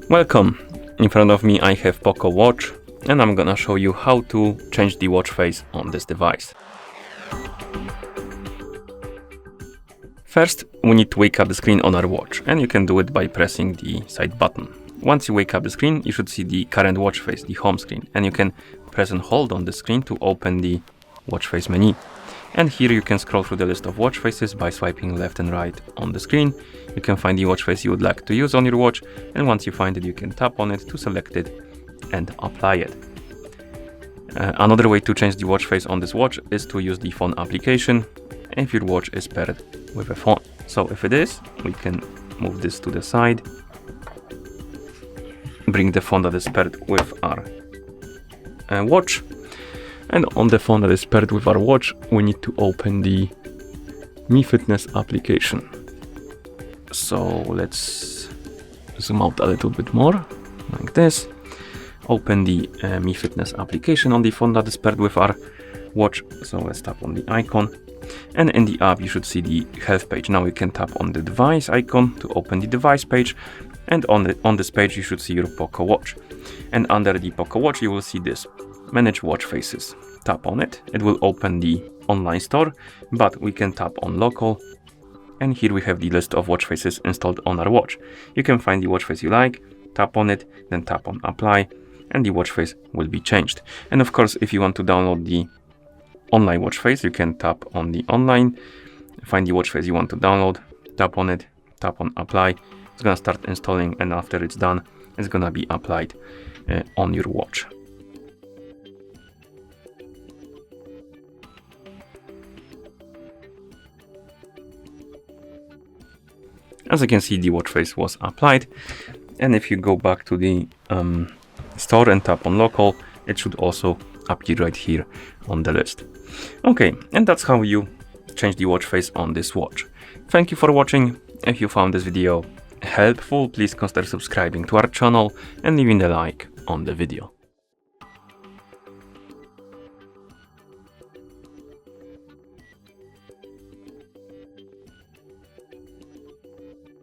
Welcome! In front of me I have POCO Watch and I'm gonna show you how to change the watch face on this device. First, we need to wake up the screen on our watch, and you can do it by pressing the side button. Once you wake up the screen, you should see the current watch face, the home screen, and you can press and hold on the screen to open the watch face menu. And here you can scroll through the list of watch faces by swiping left and right on the screen. You can find the watch face you would like to use on your watch, and once you find it, you can tap on it to select it and apply it. Another way to change the watch face on this watch is to use the phone application if your watch is paired with a phone. So if it is, we can move this to the side, bring the phone that is paired with our watch, and on the phone that is paired with our watch, we need to open the Mi Fitness application. So let's zoom out a little bit more, like this. Open the Mi Fitness application on the phone that is paired with our watch. So let's tap on the icon, and in the app you should see the health page. Now you can tap on the device icon to open the device page, and on this page you should see your POCO Watch. And under the POCO Watch you will see this Manage Watch Faces. Tap on it, it will open the online store, but we can tap on local, and here we have the list of watch faces installed on our watch. You can find the watch face you like, tap on it, then tap on apply, and the watch face will be changed. And of course, if you want to download the online watch face, you can tap on the online, find the watch face you want to download, tap on it, tap on apply. It's gonna start installing, and after it's done, it's gonna be applied on your watch. As you can see, the watch face was applied, and if you go back to the store and tap on local, it should also appear right here on the list. Okay, and that's how you change the watch face on this watch. Thank you for watching. If you found this video helpful, please consider subscribing to our channel and leaving a like on the video.